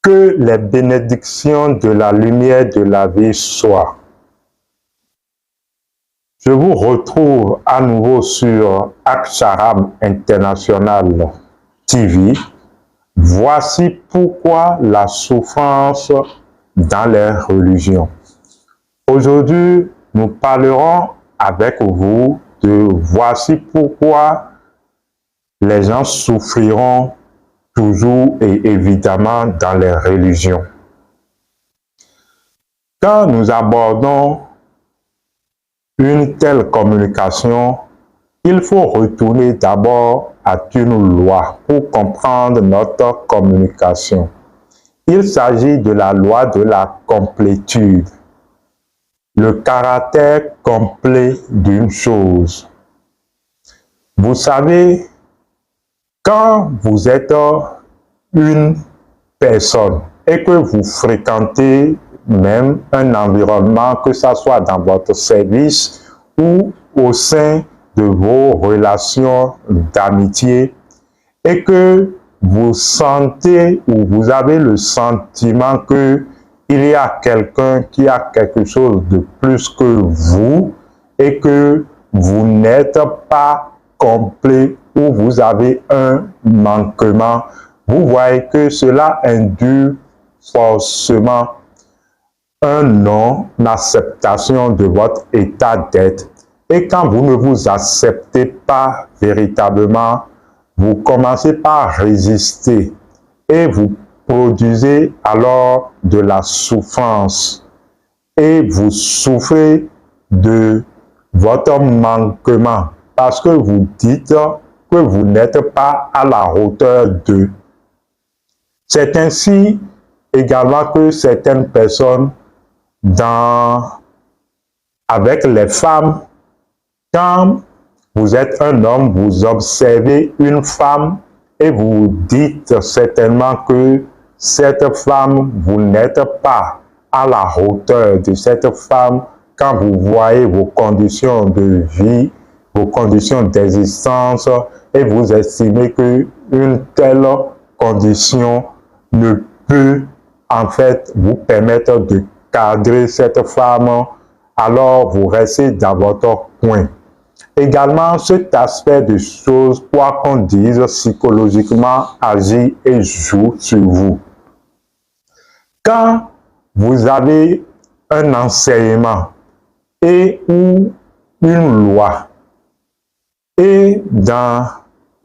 Que les bénédictions de la lumière de la vie soient. Je vous retrouve à nouveau sur Aksharam International TV. Voici pourquoi la souffrance dans les religions. Aujourd'hui, nous parlerons avec vous de voici pourquoi les gens souffriront toujours et évidemment dans les religions. Quand nous abordons une telle communication, il faut retourner d'abord à une loi pour comprendre notre communication. Il s'agit de la loi de la complétude, le caractère complet d'une chose. Vous savez, quand vous êtes une personne et que vous fréquentez même un environnement, que ce soit dans votre service ou au sein de vos relations d'amitié, et que vous sentez ou vous avez le sentiment qu'il y a quelqu'un qui a quelque chose de plus que vous et que vous n'êtes pas complet ou vous avez un manquement, vous voyez que cela induit forcément un non-acceptation de votre état d'être. Et quand vous ne vous acceptez pas véritablement, vous commencez par résister et vous produisez alors de la souffrance. Et vous souffrez de votre manquement parce que vous dites que vous n'êtes pas à la hauteur d'eux. C'est ainsi également que certaines personnes avec les femmes, quand vous êtes un homme, vous observez une femme et vous dites certainement que cette femme, vous n'êtes pas à la hauteur de cette femme quand vous voyez vos conditions de vie, vos conditions d'existence et vous estimez qu'une telle condition ne peut en fait vous permettre de cadrer cette femme, alors vous restez dans votre coin. Également, cet aspect de choses, quoi qu'on dise, psychologiquement agit et joue sur vous. Quand vous avez un enseignement et ou une loi, et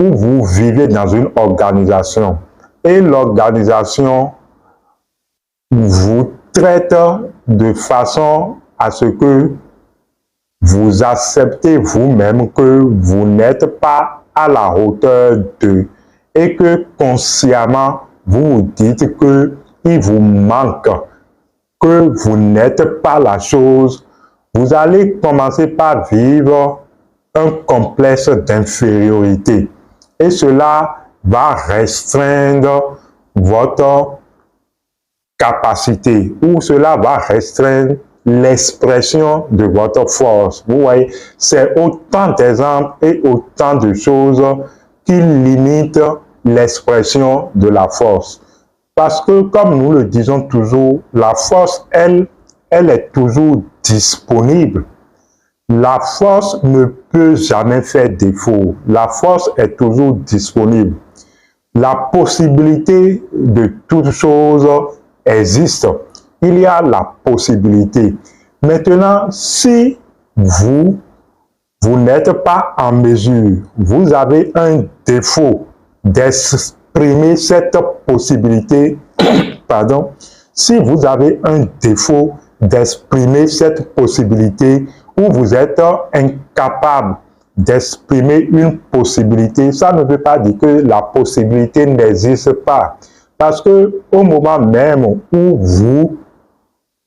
où vous vivez dans une organisation, et l'organisation vous traite de façon à ce que vous acceptez vous-même que vous n'êtes pas à la hauteur d'eux et que consciemment vous vous dites qu'il vous manque, que vous n'êtes pas la chose, vous allez commencer par vivre un complexe d'infériorité et cela va restreindre votre capacité ou cela va restreindre l'expression de votre force. Vous voyez, c'est autant d'exemples et autant de choses qui limitent l'expression de la force. Parce que, comme nous le disons toujours, la force, elle est toujours disponible. La force ne peut jamais faire défaut. La force est toujours disponible. La possibilité de toute chose existe. Il y a la possibilité. Maintenant, si vous n'êtes pas en mesure, vous avez un défaut d'exprimer cette possibilité, pardon, si vous avez un défaut d'exprimer cette possibilité ou vous êtes incapable d'exprimer une possibilité, ça ne veut pas dire que la possibilité n'existe pas. Parce que au moment même où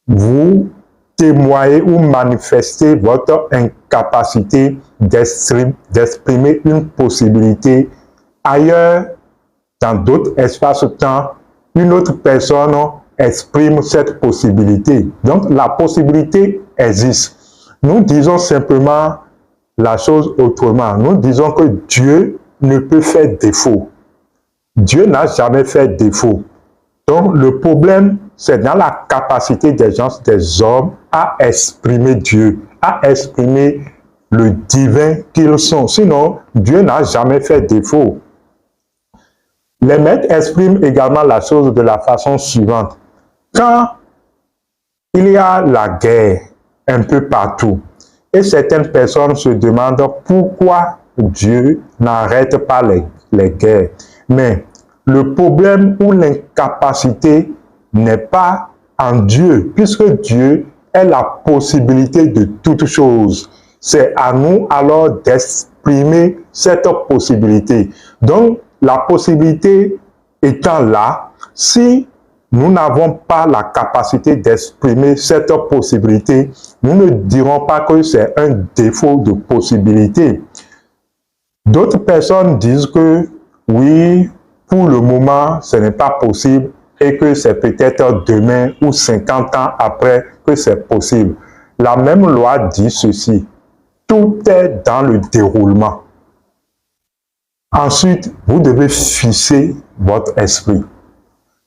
vous témoignez ou manifestez votre incapacité d'exprimer une possibilité, ailleurs, dans d'autres espaces-temps, une autre personne exprime cette possibilité. Donc, la possibilité existe. Nous disons simplement la chose autrement. Nous disons que Dieu ne peut faire défaut. Dieu n'a jamais fait défaut. Donc, le problème, c'est dans la capacité des gens, des hommes, à exprimer Dieu, à exprimer le divin qu'ils sont. Sinon, Dieu n'a jamais fait défaut. Les maîtres expriment également la chose de la façon suivante. Quand il y a la guerre un peu partout, et certaines personnes se demandent pourquoi Dieu n'arrête pas les guerres. Mais le problème ou l'incapacité n'est pas en Dieu, puisque Dieu est la possibilité de toutes choses. C'est à nous alors d'exprimer cette possibilité. Donc, la possibilité étant là, si nous n'avons pas la capacité d'exprimer cette possibilité, nous ne dirons pas que c'est un défaut de possibilité. D'autres personnes disent que oui, pour le moment, ce n'est pas possible et que c'est peut-être demain ou 50 ans après que c'est possible. La même loi dit ceci. Tout est dans le déroulement. Ensuite, vous devez fixer votre esprit.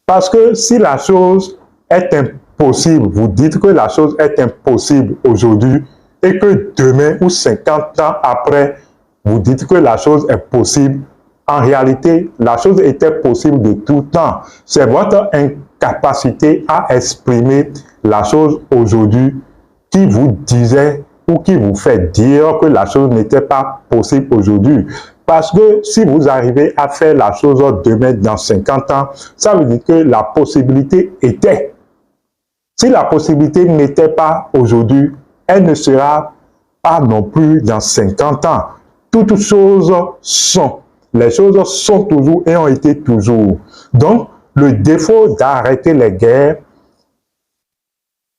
Parce que si la chose est impossible, vous dites que la chose est impossible aujourd'hui et que demain ou 50 ans après, vous dites que la chose est possible, en réalité, la chose était possible de tout temps. C'est votre incapacité à exprimer la chose aujourd'hui qui vous disait ou qui vous fait dire que la chose n'était pas possible aujourd'hui. Parce que si vous arrivez à faire la chose demain dans 50 ans, ça veut dire que la possibilité était. Si la possibilité n'était pas aujourd'hui, elle ne sera pas non plus dans 50 ans. Toutes choses sont. Les choses sont toujours et ont été toujours. Donc, le défaut d'arrêter les guerres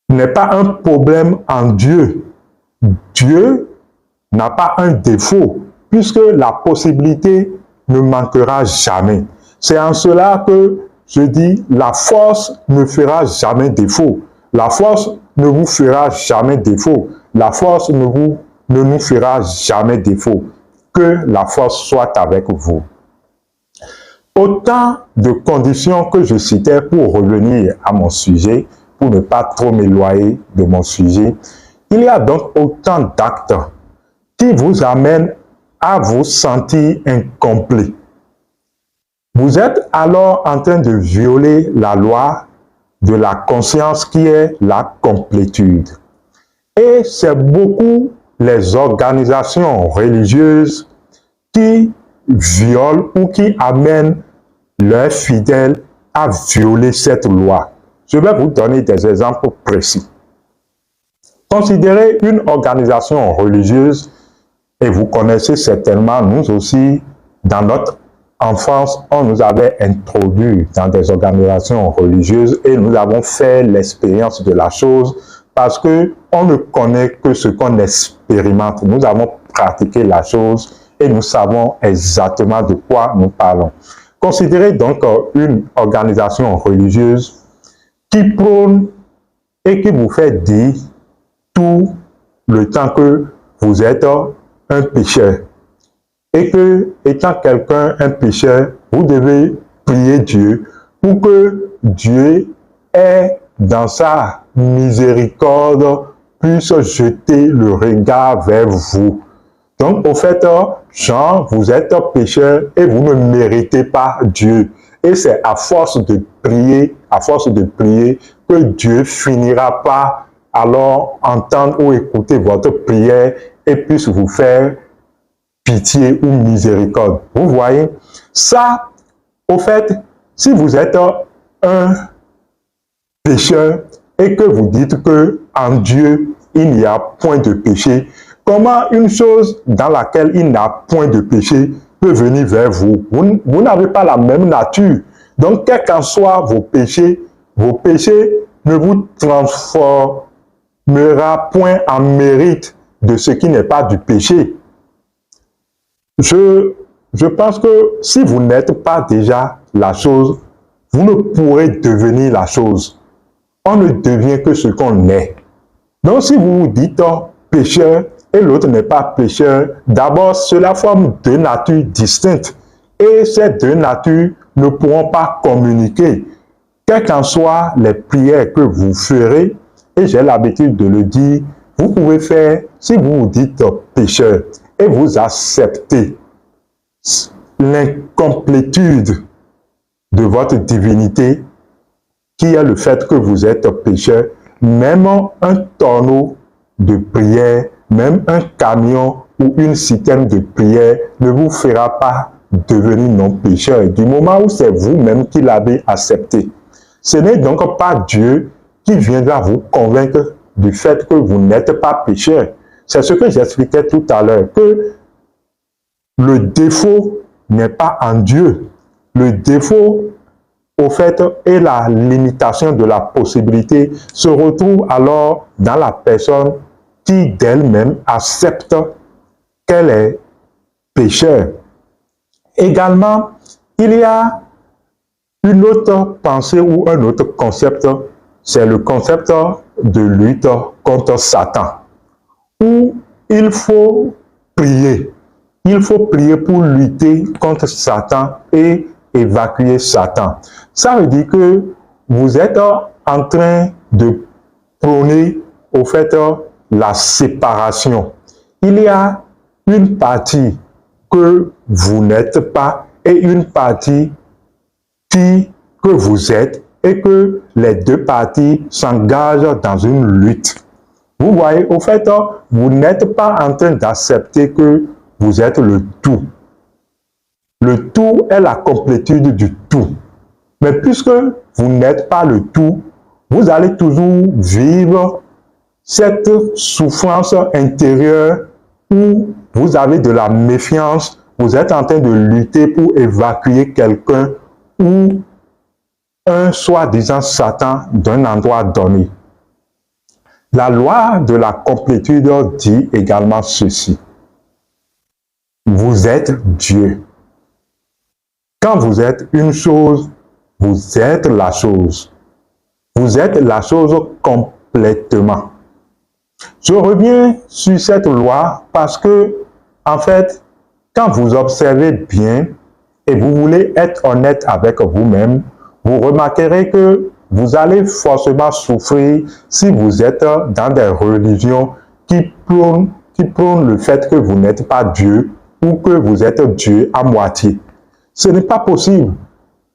n'est pas un problème en Dieu. Dieu n'a pas un défaut, puisque la possibilité ne manquera jamais. C'est en cela que je dis, la force ne fera jamais défaut. La force ne vous fera jamais défaut. La force ne nous fera jamais défaut. Que la force soit avec vous. Autant de conditions que je citais pour revenir à mon sujet, pour ne pas trop m'éloigner de mon sujet. Il y a donc autant d'actes qui vous amènent à vous sentir incomplet. Vous êtes alors en train de violer la loi de la conscience qui est la complétude. Et c'est beaucoup les organisations religieuses qui violent ou qui amènent leurs fidèles à violer cette loi. Je vais vous donner des exemples précis. Considérez une organisation religieuse, et vous connaissez certainement, nous aussi, dans notre enfance, on nous avait introduit dans des organisations religieuses et nous avons fait l'expérience de la chose parce qu'on ne connaît que ce qu'on expérimente. Nous avons pratiqué la chose et nous savons exactement de quoi nous parlons. Considérez donc une organisation religieuse qui prône et qui vous fait dire tout le temps que vous êtes un pécheur et que, étant quelqu'un, un pécheur, vous devez prier Dieu pour que Dieu ait, dans sa miséricorde, puisse jeter le regard vers vous. Donc, au fait, Jean, vous êtes pécheur et vous ne méritez pas Dieu. Et c'est à force de prier, que Dieu finira par alors entendre ou écouter votre prière et puisse vous faire pitié ou miséricorde. Vous voyez, ça, au fait, si vous êtes un pécheur et que vous dites que en Dieu, il n'y a point de péché, comment une chose dans laquelle il n'y a point de péché peut venir vers vous? Vous n'avez pas la même nature. Donc, quels qu'en soient vos péchés ne vous transformera point en mérite de ce qui n'est pas du péché. Je pense que si vous n'êtes pas déjà la chose, vous ne pourrez devenir la chose. On ne devient que ce qu'on est. Donc, si vous vous dites pécheur et l'autre n'est pas pécheur, d'abord, cela forme deux natures distinctes. Et ces deux natures ne pourront pas communiquer. quelles qu'en soient les prières que vous ferez, et j'ai l'habitude de le dire, vous pouvez faire, si vous vous dites pécheur, et vous acceptez l'incomplétude de votre divinité, qui est le fait que vous êtes pécheur, même un tonneau de prière, même un camion ou une citerne de prière ne vous fera pas devenir non-pécheur du moment où c'est vous-même qui l'avez accepté. Ce n'est donc pas Dieu qui viendra vous convaincre du fait que vous n'êtes pas pécheur. C'est ce que j'expliquais tout à l'heure, que le défaut n'est pas en Dieu. Le défaut, au fait, et la limitation de la possibilité se retrouve alors dans la personne qui d'elle-même accepte qu'elle est pécheur. Également, il y a une autre pensée ou un autre concept, c'est le concept de lutte contre Satan, où il faut prier. Il faut prier pour lutter contre Satan et évacuer Satan. Ça veut dire que vous êtes en train de prôner au fait la séparation. Il y a une partie que vous n'êtes pas et une partie que vous êtes, et que les deux parties s'engagent dans une lutte. Vous voyez, au fait, vous n'êtes pas en train d'accepter que vous êtes le tout. Le tout est la complétude du tout. Mais puisque vous n'êtes pas le tout, vous allez toujours vivre cette souffrance intérieure où vous avez de la méfiance, vous êtes en train de lutter pour évacuer quelqu'un ou un soi-disant Satan d'un endroit donné. La loi de la complétude dit également ceci. Vous êtes Dieu. Quand vous êtes une chose, vous êtes la chose. Vous êtes la chose complètement. Je reviens sur cette loi parce que, en fait, quand vous observez bien et vous voulez être honnête avec vous-même, vous remarquerez que vous allez forcément souffrir si vous êtes dans des religions qui prônent le fait que vous n'êtes pas Dieu ou que vous êtes Dieu à moitié. Ce n'est pas possible.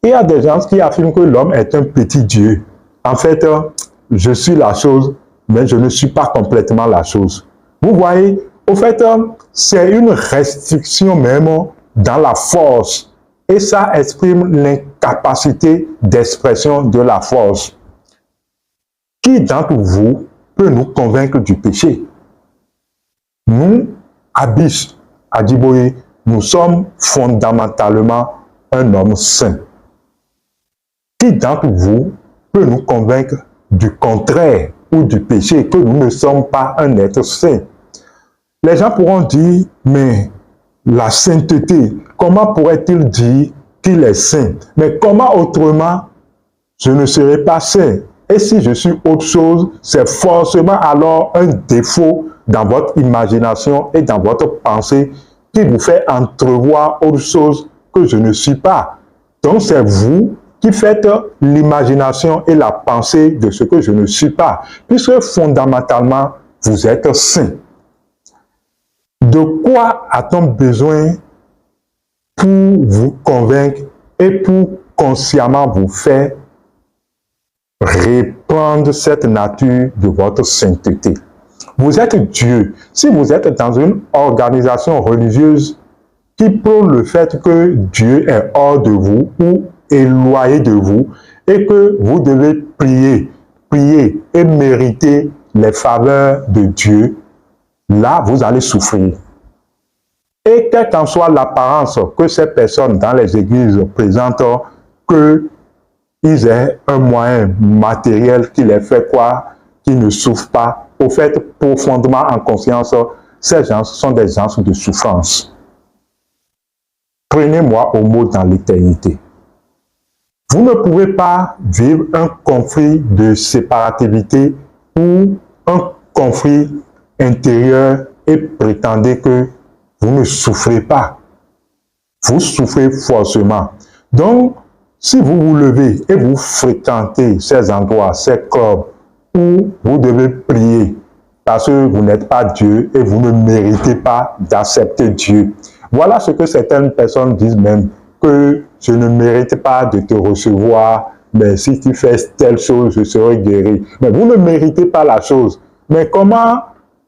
Il y a des gens qui affirment que l'homme est un petit Dieu. En fait, je suis la chose, mais je ne suis pas complètement la chose. Vous voyez, au fait, c'est une restriction même dans la force. Et ça exprime l'incapacité d'expression de la force. Qui d'entre vous peut nous convaincre du péché? Nous, Abyss, Adjiboye, nous sommes fondamentalement un homme saint. Qui d'entre vous peut nous convaincre du contraire ou du péché, que nous ne sommes pas un être saint? Les gens pourront dire, mais la sainteté, comment pourrait-il dire qu'il est saint? Mais comment autrement je ne serai pas saint? Et si je suis autre chose, c'est forcément alors un défaut dans votre imagination et dans votre pensée qui vous fait entrevoir autre chose que je ne suis pas. Donc c'est vous qui faites l'imagination et la pensée de ce que je ne suis pas, puisque fondamentalement, vous êtes saint. De quoi a-t-on besoin pour vous convaincre et pour consciemment vous faire répandre cette nature de votre sainteté? Vous êtes Dieu. Si vous êtes dans une organisation religieuse qui prône le fait que Dieu est hors de vous ou éloigné de vous et que vous devez prier et mériter les faveurs de Dieu, là, vous allez souffrir. Et quelle qu'en soit l'apparence que ces personnes dans les églises présentent, qu'ils aient un moyen matériel qui les fait croire qu'ils ne souffrent pas, au fait, profondément en conscience, ces gens sont des gens de souffrance. Prenez-moi au mot dans l'éternité. Vous ne pouvez pas vivre un conflit de séparativité ou un conflit intérieur et prétendez que vous ne souffrez pas. Vous souffrez forcément. Donc, Si vous vous levez et vous fréquentez ces endroits, ces clubs où vous devez prier parce que vous n'êtes pas Dieu et vous ne méritez pas d'accepter Dieu. Voilà ce que certaines personnes disent même, que je ne mérite pas de te recevoir, mais si tu fais telle chose, je serai guéri. Mais vous ne méritez pas la chose. Mais comment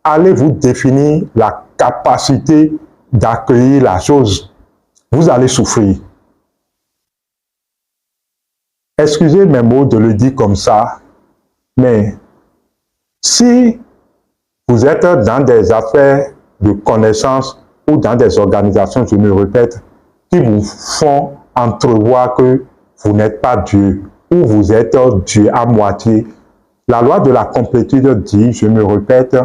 allez-vous définir la capacité d'accueillir la chose? Vous allez souffrir. Excusez mes mots de le dire comme ça, mais si vous êtes dans des affaires de connaissances ou dans des organisations, je me répète, qui vous font entrevoir que vous n'êtes pas Dieu ou vous êtes Dieu à moitié, la loi de la complétude dit, je me répète,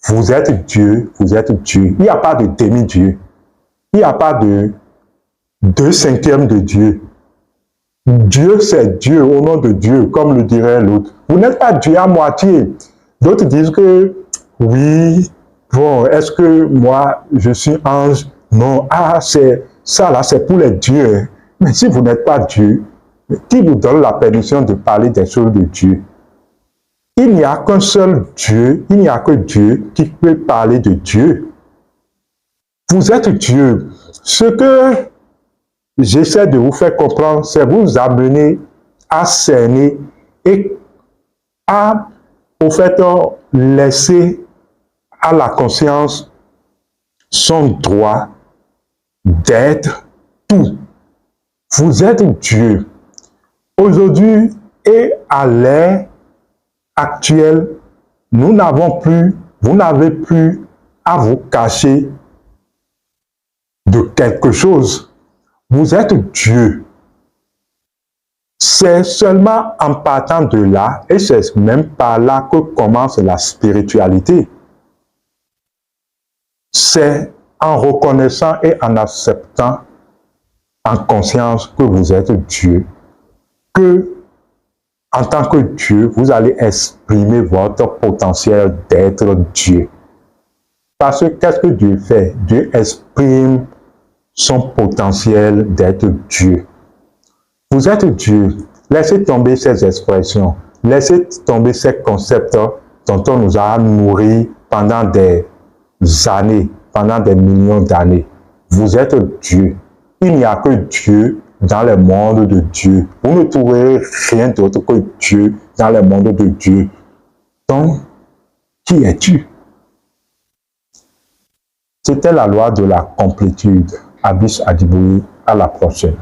vous êtes Dieu, vous êtes Dieu. Il n'y a pas de demi-dieu. Il n'y a pas de 2/5 de Dieu. Dieu, c'est Dieu, au nom de Dieu, comme le dirait l'autre. Vous n'êtes pas Dieu à moitié. D'autres disent que, oui, bon, est-ce que moi, je suis ange? Non, c'est ça là, c'est pour les dieux. Mais si vous n'êtes pas Dieu, qui vous donne la permission de parler des choses de Dieu? Il n'y a qu'un seul Dieu, il n'y a que Dieu qui peut parler de Dieu. Vous êtes Dieu. Ce que j'essaie de vous faire comprendre, c'est vous amener à cerner et à, au fait, laisser à la conscience son droit d'être tout. Vous êtes Dieu. Aujourd'hui et à l'ère actuelle, nous n'avons plus, vous n'avez plus à vous cacher de quelque chose. Vous êtes Dieu. C'est seulement en partant de là, et c'est même par là que commence la spiritualité. C'est en reconnaissant et en acceptant en conscience que vous êtes Dieu, que en tant que Dieu, vous allez exprimer votre potentiel d'être Dieu. Parce que qu'est-ce que Dieu fait? Dieu exprime son potentiel d'être Dieu. Vous êtes Dieu. Laissez tomber ces expressions. Laissez tomber ces concepts dont on nous a nourris pendant des années, pendant des millions d'années. Vous êtes Dieu. Il n'y a que Dieu dans le monde de Dieu. Vous ne trouverez rien d'autre que Dieu dans le monde de Dieu. Donc, qui es-tu? C'était la loi de la complétude. Abyss Adibouye, à la prochaine.